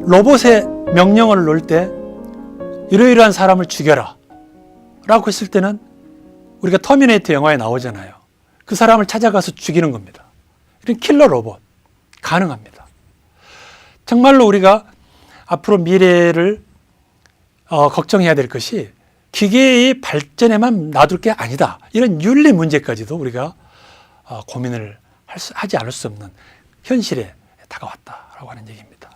로봇에 명령을 놓을 때 이러이러한 사람을 죽여라 라고 했을 때는 우리가 터미네이터 영화에 나오잖아요. 그 사람을 찾아가서 죽이는 겁니다. 이런 킬러 로봇 가능합니다. 정말로 우리가 앞으로 미래를 걱정해야 될 것이 기계의 발전에만 놔둘 게 아니다. 이런 윤리 문제까지도 우리가 고민을 하지 않을 수 없는 현실에 다가왔다라고 하는 얘기입니다.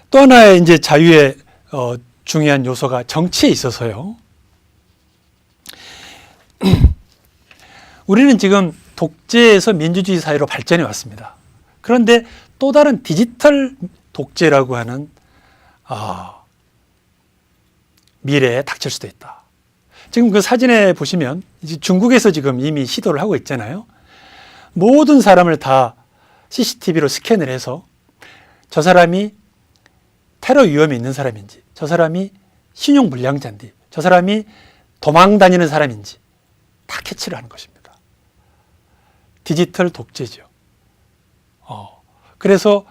또 하나의 이제 자유의 중요한 요소가 정치에 있어서요. 우리는 지금 독재에서 민주주의 사회로 발전해 왔습니다. 그런데 또 다른 디지털 독재라고 하는 미래에 닥칠 수도 있다. 지금 그 사진에 보시면 이제 중국에서 지금 이미 시도를 하고 있잖아요. 모든 사람을 다 CCTV로 스캔을 해서 저 사람이 테러 위험이 있는 사람인지, 저 사람이 신용불량자인지, 저 사람이 도망 다니는 사람인지 다 캐치를 하는 것입니다. 디지털 독재죠. 그래서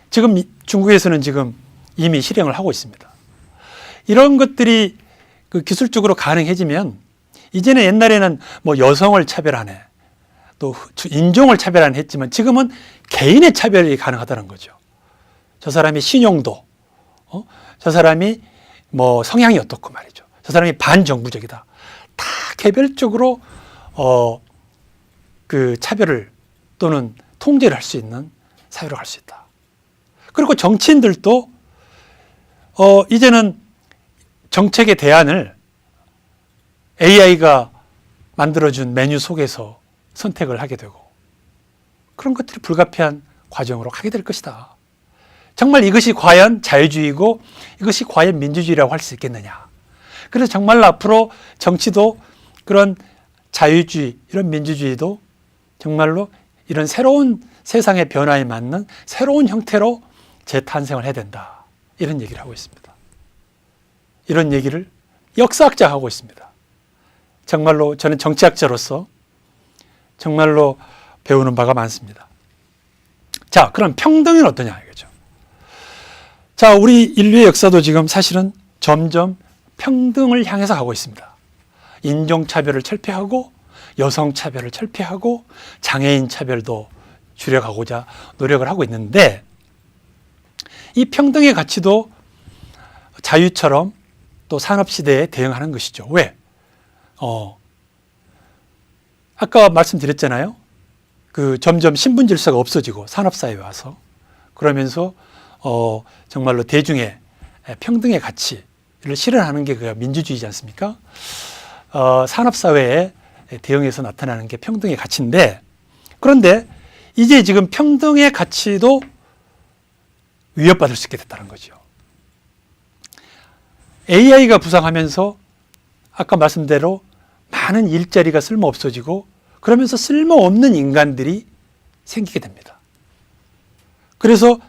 지금 중국에서는 지금 이미 실행을 하고 있습니다. 이런 것들이 그 기술적으로 가능해지면 이제는 옛날에는 뭐 여성을 차별하네, 또 인종을 차별하네 했지만 지금은 개인의 차별이 가능하다는 거죠. 저 사람이 신용도, 저 사람이 뭐 성향이 어떻고 말이죠. 저 사람이 반정부적이다. 다 개별적으로 그 차별을 또는 통제를 할 수 있는 사회로 갈 수 있다. 그리고 정치인들도 이제는 정책의 대안을 AI가 만들어준 메뉴 속에서 선택을 하게 되고 그런 것들이 불가피한 과정으로 가게 될 것이다. 정말 이것이 과연 자유주의고 이것이 과연 민주주의라고 할 수 있겠느냐. 그래서 정말 앞으로 정치도 그런 자유주의, 이런 민주주의도 정말로 이런 새로운 세상의 변화에 맞는 새로운 형태로 재탄생을 해야 된다. 이런 얘기를 하고 있습니다. 이런 얘기를 역사학자가 하고 있습니다. 정말로 저는 정치학자로서 정말로 배우는 바가 많습니다. 자, 그럼 평등은 어떠냐 이거죠. 자, 우리 인류의 역사도 지금 사실은 점점 평등을 향해서 가고 있습니다. 인종차별을 철폐하고 여성차별을 철폐하고 장애인 차별도 줄여가고자 노력을 하고 있는데 이 평등의 가치도 자유처럼 또 산업시대에 대응하는 것이죠. 왜? 아까 말씀드렸잖아요. 그 점점 신분 질서가 없어지고 산업사회에 와서 그러면서 정말로 대중의 평등의 가치를 실현하는 게 그 민주주의지 않습니까? 산업사회에 대응해서 나타나는 게 평등의 가치인데 그런데 이제 지금 평등의 가치도 위협받을 수 있게 됐다는 거죠. AI가 부상하면서 아까 말씀대로 많은 일자리가 쓸모없어지고 그러면서 쓸모없는 인간들이 생기게 됩니다. 그래서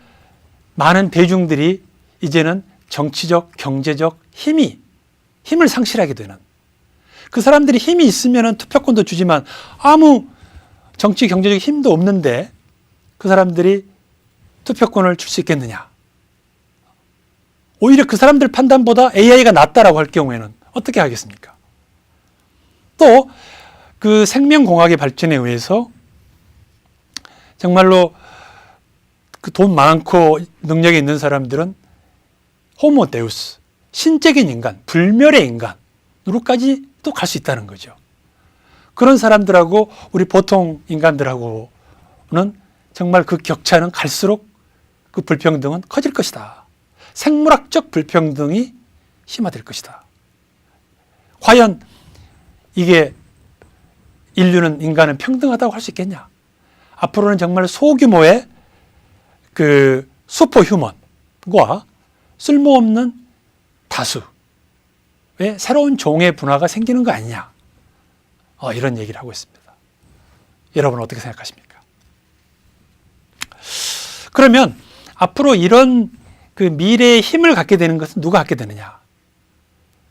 많은 대중들이 이제는 정치적, 경제적 힘을 상실하게 되는 그 사람들이 힘이 있으면 투표권도 주지만 아무 정치, 경제적 힘도 없는데 그 사람들이 투표권을 줄 수 있겠느냐. 오히려 그 사람들 판단보다 AI가 낫다라고 할 경우에는 어떻게 하겠습니까? 또 그 생명공학의 발전에 의해서 정말로 그 돈 많고 능력이 있는 사람들은 호모 데우스, 신적인 인간, 불멸의 인간으로까지 또 갈 수 있다는 거죠. 그런 사람들하고 우리 보통 인간들하고는 정말 그 격차는 갈수록 그 불평등은 커질 것이다. 생물학적 불평등이 심화될 것이다. 과연 이게 인간은 평등하다고 할 수 있겠냐? 앞으로는 정말 소규모의 그 슈퍼 휴먼과 쓸모없는 다수의 새로운 종의 분화가 생기는 거 아니냐? 이런 얘기를 하고 있습니다. 여러분은 어떻게 생각하십니까? 그러면 앞으로 이런 그 미래의 힘을 갖게 되는 것은 누가 갖게 되느냐?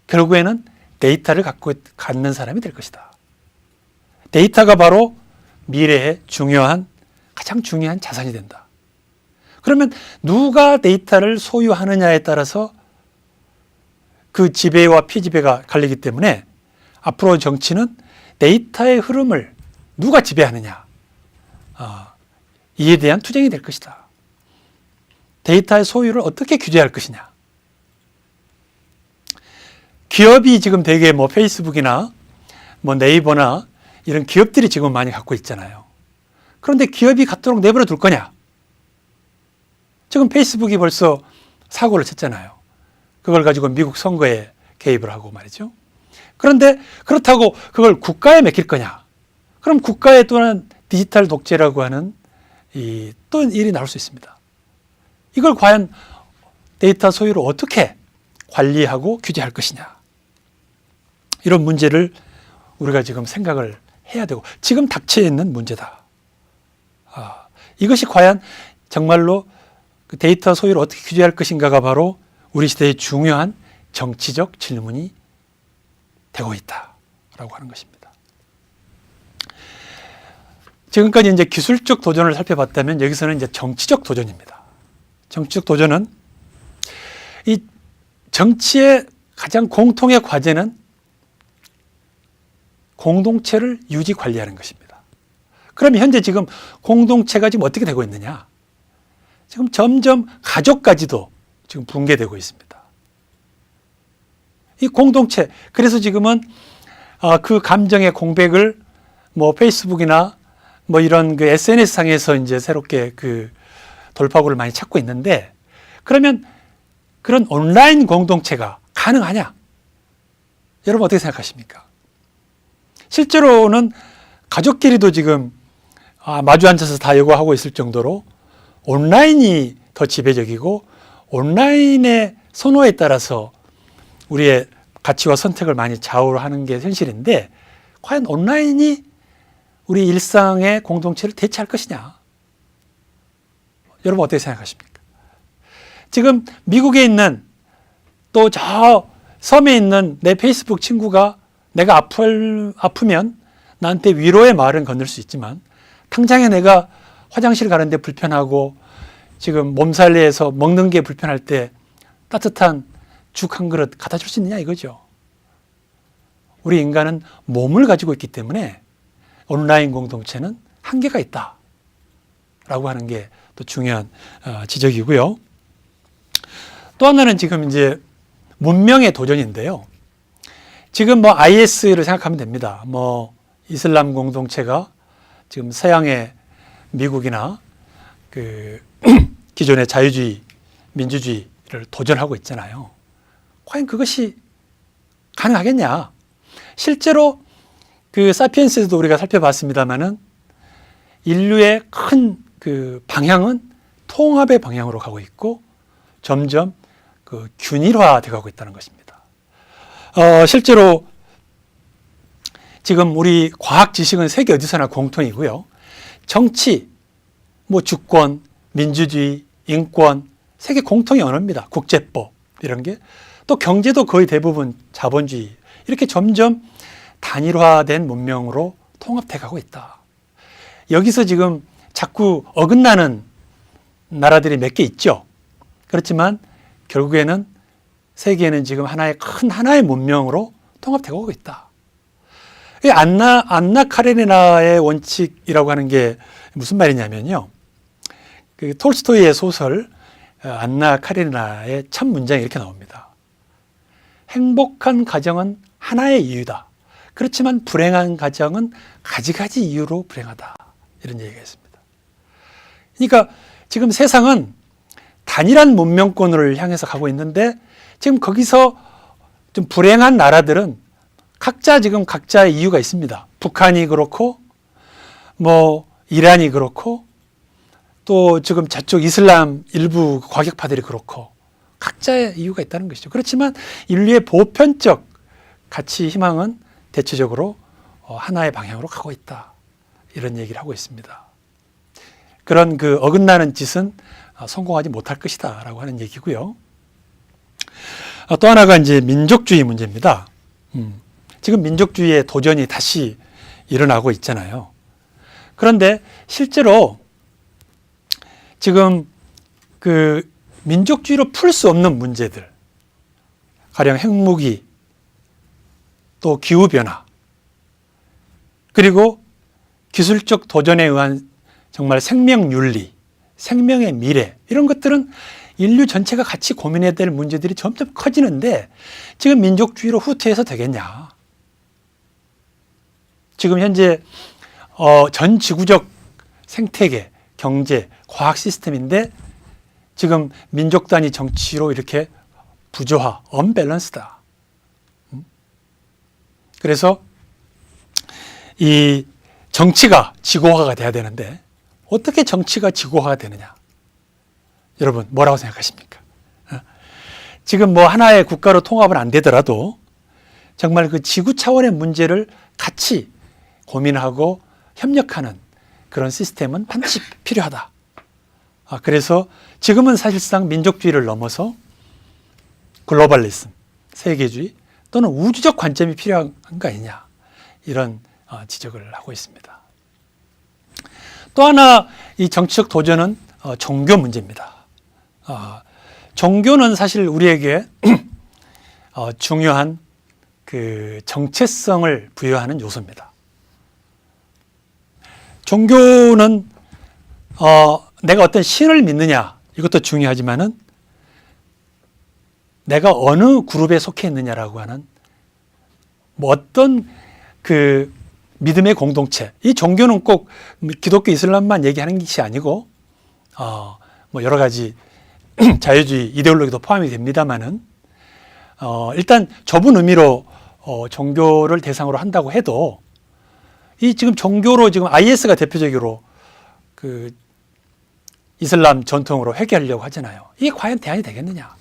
결국에는 데이터를 갖는 사람이 될 것이다. 데이터가 바로 미래의 가장 중요한 자산이 된다. 그러면 누가 데이터를 소유하느냐에 따라서 그 지배와 피지배가 갈리기 때문에 앞으로 정치는 데이터의 흐름을 누가 지배하느냐, 이에 대한 투쟁이 될 것이다. 데이터의 소유를 어떻게 규제할 것이냐. 기업이 지금 되게 뭐 페이스북이나 뭐 네이버나 이런 기업들이 지금 많이 갖고 있잖아요. 그런데 기업이 갖도록 내버려 둘 거냐? 지금 페이스북이 벌써 사고를 쳤잖아요. 그걸 가지고 미국 선거에 개입을 하고 말이죠. 그런데 그렇다고 그걸 국가에 맡길 거냐? 그럼 국가에 또한 디지털 독재라고 하는 또 일이 나올 수 있습니다. 이걸 과연 데이터 소유를 어떻게 관리하고 규제할 것이냐. 이런 문제를 우리가 지금 생각을 해야 되고 지금 닥쳐 있는 문제다. 이것이 과연 정말로 그 데이터 소유를 어떻게 규제할 것인가가 바로 우리 시대의 중요한 정치적 질문이 되고 있다라고 하는 것입니다. 지금까지 이제 기술적 도전을 살펴봤다면 여기서는 이제 정치적 도전입니다. 정치적 도전은 이 정치의 가장 공통의 과제는 공동체를 유지 관리하는 것입니다. 그럼 현재 지금 공동체가 지금 어떻게 되고 있느냐? 지금 점점 가족까지도 지금 붕괴되고 있습니다. 이 공동체, 그래서 지금은 그 감정의 공백을 뭐 페이스북이나 뭐 이런 그 SNS 상에서 이제 새롭게 그 돌파구를 많이 찾고 있는데, 그러면 그런 온라인 공동체가 가능하냐? 여러분 어떻게 생각하십니까? 실제로는 가족끼리도 지금 마주 앉아서 다 요구하고 있을 정도로 온라인이 더 지배적이고 온라인의 선호에 따라서 우리의 가치와 선택을 많이 좌우하는 게 현실인데, 과연 온라인이 우리 일상의 공동체를 대체할 것이냐? 여러분 어떻게 생각하십니까? 지금 미국에 있는 또 저 섬에 있는 내 페이스북 친구가 내가 아프면 나한테 위로의 말은 건넬 수 있지만 당장에 내가 화장실 가는데 불편하고 지금 몸살리에서 먹는 게 불편할 때 따뜻한 죽 한 그릇 갖다 줄 수 있느냐 이거죠. 우리 인간은 몸을 가지고 있기 때문에 온라인 공동체는 한계가 있다라고 하는 게 또 중요한 지적이고요. 또 하나는 지금 이제 문명의 도전인데요. 지금 뭐 IS를 생각하면 됩니다. 뭐 이슬람 공동체가 지금 서양의 미국이나 그 기존의 자유주의, 민주주의를 도전하고 있잖아요. 과연 그것이 가능하겠냐? 실제로 그 사피엔스에서도 우리가 살펴봤습니다만은 인류의 큰 그 방향은 통합의 방향으로 가고 있고 점점 그 균일화되어 가고 있다는 것입니다. 실제로 지금 우리 과학 지식은 세계 어디서나 공통이고요. 정치, 뭐 주권, 민주주의, 인권, 세계 공통의 언어입니다. 국제법 이런 게. 또 경제도 거의 대부분 자본주의. 이렇게 점점 단일화된 문명으로 통합돼 가고 있다. 여기서 지금 자꾸 어긋나는 나라들이 몇 개 있죠. 그렇지만 결국에는 세계는 지금 하나의 문명으로 통합되고 있다. 이 안나 카레니나의 원칙이라고 하는 게 무슨 말이냐면요. 그 톨스토이의 소설 안나 카레니나의 첫 문장이 이렇게 나옵니다. 행복한 가정은 하나의 이유다. 그렇지만 불행한 가정은 가지가지 이유로 불행하다. 이런 얘기가 있습니다. 그러니까 지금 세상은 단일한 문명권을 향해서 가고 있는데 지금 거기서 좀 불행한 나라들은 지금 각자의 이유가 있습니다. 북한이 그렇고 뭐 이란이 그렇고 또 지금 저쪽 이슬람 일부 과격파들이 그렇고 각자의 이유가 있다는 것이죠. 그렇지만 인류의 보편적 가치 희망은 대체적으로 하나의 방향으로 가고 있다. 이런 얘기를 하고 있습니다. 그런 그 어긋나는 짓은 성공하지 못할 것이다 라고 하는 얘기고요. 또 하나가 이제 민족주의 문제입니다. 지금 민족주의의 도전이 다시 일어나고 있잖아요. 그런데 실제로 지금 그 민족주의로 풀 수 없는 문제들, 가령 핵무기, 또 기후변화, 그리고 기술적 도전에 의한 정말 생명윤리, 생명의 미래, 이런 것들은 인류 전체가 같이 고민해야 될 문제들이 점점 커지는데 지금 민족주의로 후퇴해서 되겠냐. 지금 현재 전 지구적 생태계, 경제, 과학 시스템인데 지금 민족 단위 정치로 이렇게 부조화, 언밸런스다. 그래서 이 정치가 지구화가 돼야 되는데 어떻게 정치가 지구화가 되느냐? 여러분 뭐라고 생각하십니까? 지금 뭐 하나의 국가로 통합은 안 되더라도 정말 그 지구 차원의 문제를 같이 고민하고 협력하는 그런 시스템은 반드시 필요하다. 그래서 지금은 사실상 민족주의를 넘어서 글로벌리즘, 세계주의 또는 우주적 관점이 필요한 거 아니냐, 이런 지적을 하고 있습니다. 또 하나 이 정치적 도전은 종교 문제입니다. 종교는 사실 우리에게 중요한 그 정체성을 부여하는 요소입니다. 종교는 내가 어떤 신을 믿느냐, 이것도 중요하지만은 내가 어느 그룹에 속해 있느냐라고 하는 뭐 어떤 그 믿음의 공동체, 이 종교는 꼭 기독교 이슬람만 얘기하는 것이 아니고 뭐 여러 가지 자유주의 이데올로기도 포함이 됩니다만은 일단 좁은 의미로 종교를 대상으로 한다고 해도 이 지금 종교로 지금 IS가 대표적으로 그 이슬람 전통으로 회귀하려고 하잖아요. 이게 과연 대안이 되겠느냐?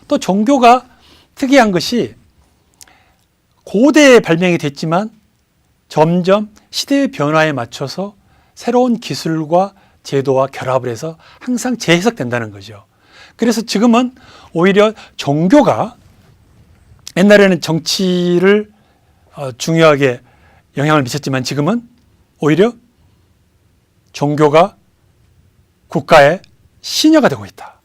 또 종교가 특이한 것이 고대에 발명이 됐지만 점점 시대의 변화에 맞춰서 새로운 기술과 제도와 결합을 해서 항상 재해석된다는 거죠. 그래서 지금은 오히려 종교가 옛날에는 정치를 중요하게 영향을 미쳤지만 지금은 오히려 종교가 국가의 신여가 되고 있다.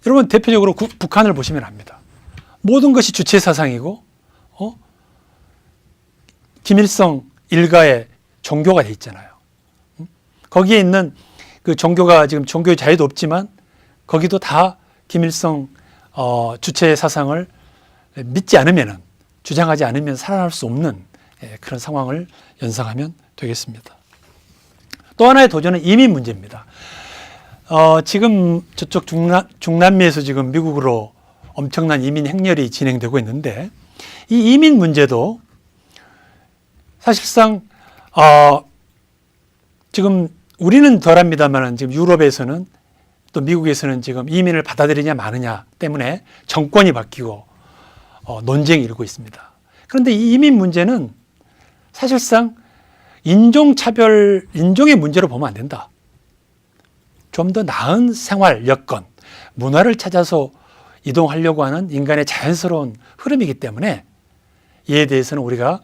여러분 대표적으로 북한을 보시면 압니다. 모든 것이 주체 사상이고 김일성 일가의 종교가 돼 있잖아요. 거기에 있는 그 종교가 지금 종교의 자유도 없지만 거기도 다 김일성 주체 사상을 믿지 않으면은, 주장하지 않으면 살아날 수 없는 그런 상황을 연상하면 되겠습니다. 또 하나의 도전은 이민 문제입니다. 지금 저쪽 중남미에서 지금 미국으로 엄청난 이민 행렬이 진행되고 있는데 이 이민 문제도 사실상 지금 우리는 덜합니다만 지금 유럽에서는 또 미국에서는 지금 이민을 받아들이냐 마느냐 때문에 정권이 바뀌고 논쟁이 일고 있습니다. 그런데 이 이민 문제는 사실상 인종차별, 인종의 문제로 보면 안 된다. 좀 더 나은 생활 여건, 문화를 찾아서 이동하려고 하는 인간의 자연스러운 흐름이기 때문에 이에 대해서는 우리가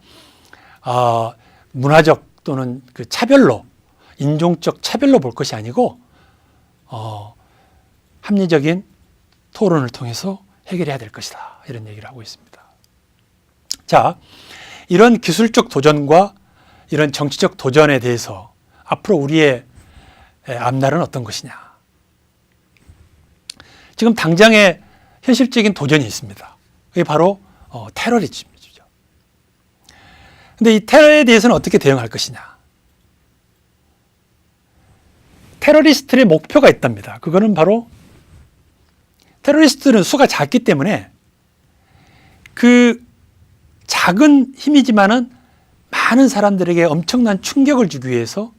문화적 또는 그 차별로, 인종적 차별로 볼 것이 아니고 합리적인 토론을 통해서 해결해야 될 것이다, 이런 얘기를 하고 있습니다. 자, 이런 기술적 도전과 이런 정치적 도전에 대해서 앞으로 우리의 앞날은 어떤 것이냐. 지금 당장의 현실적인 도전이 있습니다. 그게 바로 테러리즘이죠. 그런데 이 테러에 대해서는 어떻게 대응할 것이냐. 테러리스트의 목표가 있답니다. 그거는 바로 테러리스트는 수가 작기 때문에 그 작은 힘이지만은 많은 사람들에게 엄청난 충격을 주기 위해서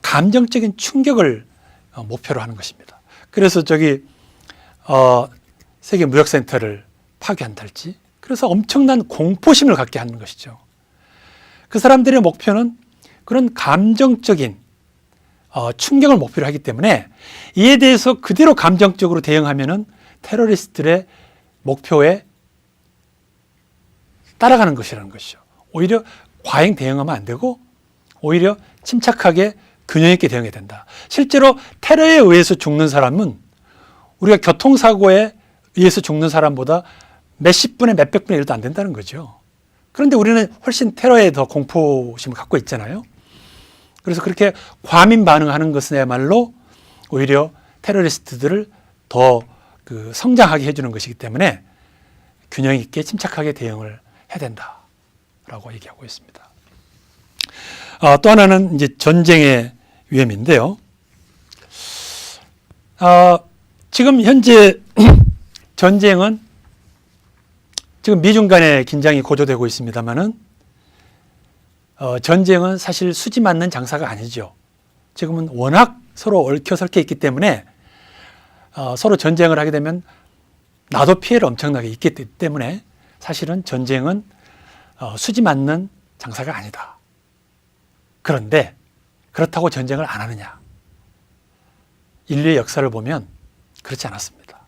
감정적인 충격을 목표로 하는 것입니다. 그래서 세계 무역센터를 파괴한달지, 그래서 엄청난 공포심을 갖게 하는 것이죠. 그 사람들의 목표는 그런 감정적인 충격을 목표로 하기 때문에 이에 대해서 그대로 감정적으로 대응하면은 테러리스트의 목표에 따라가는 것이라는 것이죠. 오히려 과잉 대응하면 안 되고 오히려 침착하게 균형 있게 대응해야 된다. 실제로 테러에 의해서 죽는 사람은 우리가 교통사고에 의해서 죽는 사람보다 몇십 분의 몇백 분의 1도 안 된다는 거죠. 그런데 우리는 훨씬 테러에 더 공포심을 갖고 있잖아요. 그래서 그렇게 과민 반응하는 것은야말로 오히려 테러리스트들을 더 성장하게 해주는 것이기 때문에 균형 있게 침착하게 대응을 해야 된다라고 얘기하고 있습니다. 또 하나는 이제 전쟁의 위험인데요. 지금 현재 전쟁은 지금 미중 간의 긴장이 고조되고 있습니다만은 전쟁은 사실 수지 맞는 장사가 아니죠. 지금은 워낙 서로 얽혀설켜 있기 때문에 서로 전쟁을 하게 되면 나도 피해를 엄청나게 입기 때문에 사실은 전쟁은 수지 맞는 장사가 아니다. 그런데 그렇다고 전쟁을 안 하느냐? 인류의 역사를 보면 그렇지 않았습니다.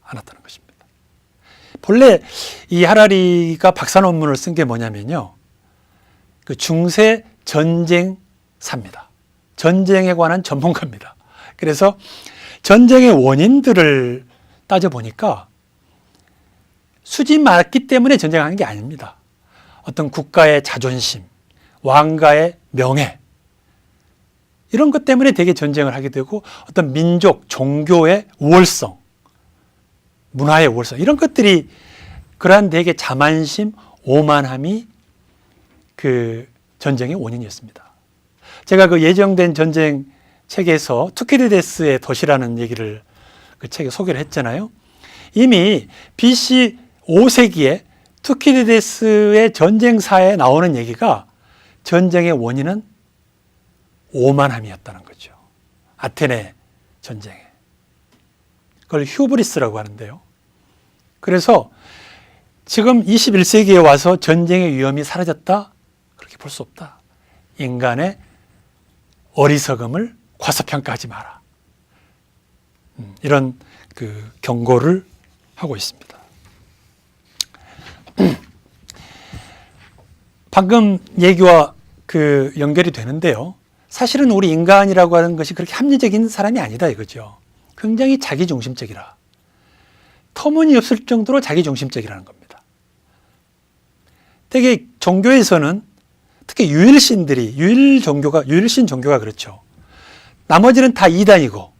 않았다는 것입니다. 본래 이 하라리가 박사 논문을 쓴 게 뭐냐면요. 그 중세 전쟁사입니다. 전쟁에 관한 전문가입니다. 그래서 전쟁의 원인들을 따져보니까 수지 맞기 때문에 전쟁하는 게 아닙니다. 어떤 국가의 자존심, 왕가의 명예, 이런 것 때문에 되게 전쟁을 하게 되고 어떤 민족, 종교의 우월성, 문화의 우월성, 이런 것들이 그러한 되게 자만심, 오만함이 그 전쟁의 원인이었습니다. 제가 그 예정된 전쟁 책에서 투키디데스의 덫이라는 얘기를 그 책에 소개를 했잖아요. 이미 BC 5세기에 투키디데스의 전쟁사에 나오는 얘기가 전쟁의 원인은 오만함이었다는 거죠. 아테네 전쟁에. 그걸 휴브리스라고 하는데요. 그래서 지금 21세기에 와서 전쟁의 위험이 사라졌다? 그렇게 볼 수 없다. 인간의 어리석음을 과소평가하지 마라. 이런 그 경고를 하고 있습니다. 방금 얘기와 그 연결이 되는데요. 사실은 우리 인간이라고 하는 것이 그렇게 합리적인 사람이 아니다 이거죠. 굉장히 자기중심적이라. 터무니없을 정도로 자기중심적이라는 겁니다. 되게 종교에서는 특히 유일신 종교가 그렇죠. 나머지는 다 이단이고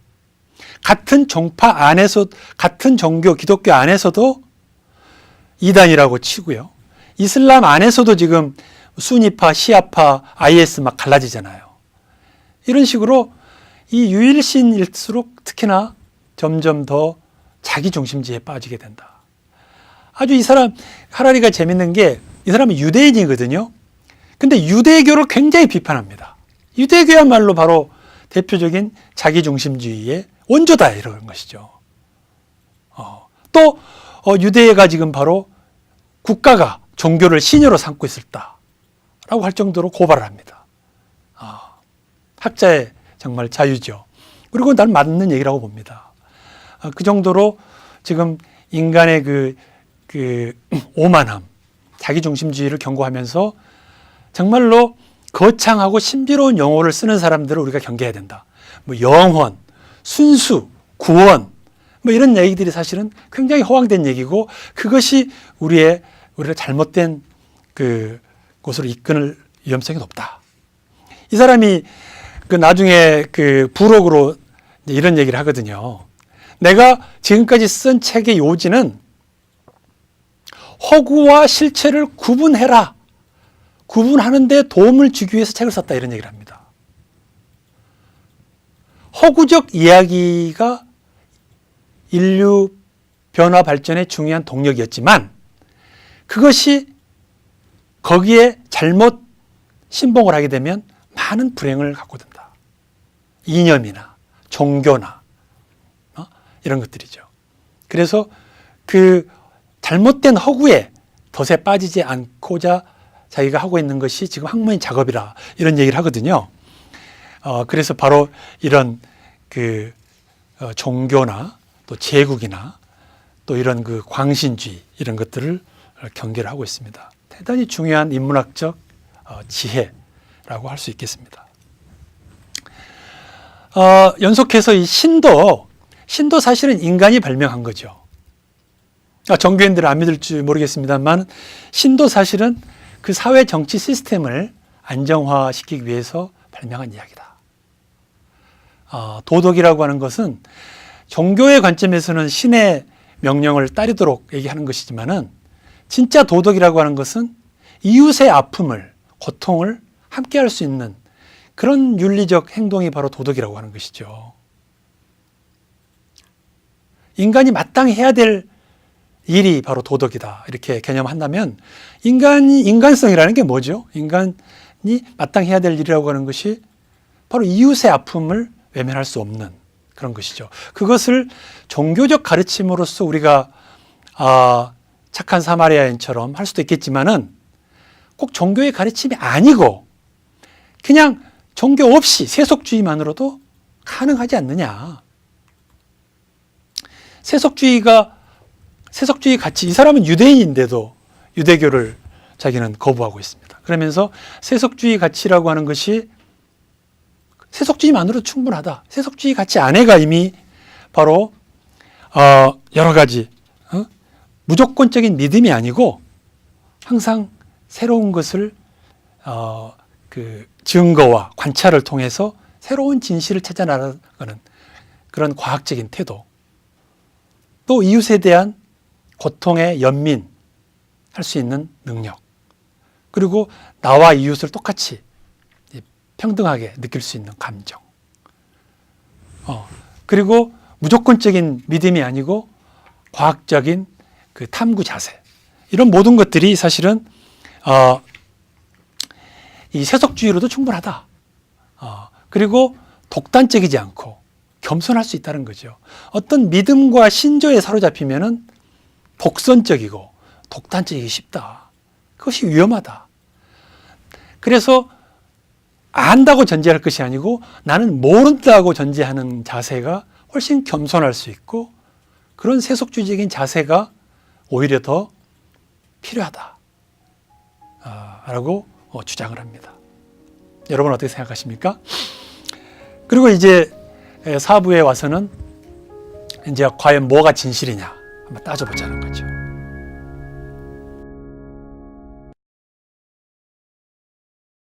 같은 종파 안에서 같은 종교 기독교 안에서도 이단이라고 치고요. 이슬람 안에서도 지금 수니파, 시아파, IS 막 갈라지잖아요. 이런 식으로 이 유일신일수록 특히나 점점 더 자기중심주의에 빠지게 된다. 아주 이 사람 하라리가 재밌는 게 이 사람은 유대인이거든요. 근데 유대교를 굉장히 비판합니다. 유대교야말로 바로 대표적인 자기중심주의의 원조다 이런 것이죠. 또 유대가 지금 바로 국가가 종교를 신여로 삼고 있었다라고 할 정도로 고발을 합니다. 학자의 정말 자유죠. 그리고 난 맞는 얘기라고 봅니다. 그 정도로 지금 인간의 그 오만함, 자기중심주의를 경고하면서 정말로 거창하고 신비로운 용어를 쓰는 사람들을 우리가 경계해야 된다. 뭐 영원, 순수, 구원, 뭐 이런 얘기들이 사실은 굉장히 허황된 얘기고 그것이 우리를 잘못된 그 곳으로 이끄는 위험성이 높다. 이 사람이 그 나중에 그 부록으로 이런 얘기를 하거든요. 내가 지금까지 쓴 책의 요지는 허구와 실체를 구분해라. 구분하는 데 도움을 주기 위해서 책을 썼다 이런 얘기를 합니다. 허구적 이야기가 인류 변화 발전의 중요한 동력이었지만 그것이 거기에 잘못 신봉을 하게 되면 많은 불행을 갖고 든다. 이념이나 종교나 이런 것들이죠. 그래서 그 잘못된 허구에 덫에 빠지지 않고자 자기가 하고 있는 것이 지금 학문의 작업이라 이런 얘기를 하거든요. 그래서 바로 이런 그 종교나 또 제국이나 또 이런 그 광신주의 이런 것들을 경계를 하고 있습니다. 대단히 중요한 인문학적 지혜라고 할 수 있겠습니다. 연속해서 이 신도 사실은 인간이 발명한 거죠. 정교인들은 안 믿을지 모르겠습니다만 신도 사실은 그 사회 정치 시스템을 안정화시키기 위해서 발명한 이야기다. 도덕이라고 하는 것은 종교의 관점에서는 신의 명령을 따르도록 얘기하는 것이지만은 진짜 도덕이라고 하는 것은 이웃의 아픔을, 고통을 함께 할 수 있는 그런 윤리적 행동이 바로 도덕이라고 하는 것이죠. 인간이 마땅히 해야 될 일이 바로 도덕이다. 이렇게 개념한다면 인간성이라는 게 뭐죠? 인간이 마땅히 해야 될 일이라고 하는 것이 바로 이웃의 아픔을 외면할 수 없는 그런 것이죠. 그것을 종교적 가르침으로서 우리가 착한 사마리아인처럼 할 수도 있겠지만은 꼭 종교의 가르침이 아니고 그냥 종교 없이 세속주의만으로도 가능하지 않느냐. 세속주의 가치, 이 사람은 유대인인데도 유대교를 자기는 거부하고 있습니다. 그러면서 세속주의 가치라고 하는 것이 세속주의만으로도 충분하다. 세속주의 가치 안에가 이미 바로 여러 가지 무조건적인 믿음이 아니고 항상 새로운 것을 그 증거와 관찰을 통해서 새로운 진실을 찾아나가는 그런 과학적인 태도, 또 이웃에 대한 고통에 연민할 수 있는 능력, 그리고 나와 이웃을 똑같이 평등하게 느낄 수 있는 감정, 그리고 무조건적인 믿음이 아니고 과학적인 그 탐구 자세, 이런 모든 것들이 사실은 이 세속주의로도 충분하다. 그리고 독단적이지 않고 겸손할 수 있다는 거죠. 어떤 믿음과 신조에 사로잡히면은 독선적이고 독단적이기 쉽다. 그것이 위험하다. 그래서 안다고 전제할 것이 아니고 나는 모른다고 전제하는 자세가 훨씬 겸손할 수 있고 그런 세속주의적인 자세가 오히려 더 필요하다. 라고 주장을 합니다. 여러분 어떻게 생각하십니까? 그리고 이제 4부에 와서는 이제 과연 뭐가 진실이냐 한번 따져보자는 거죠.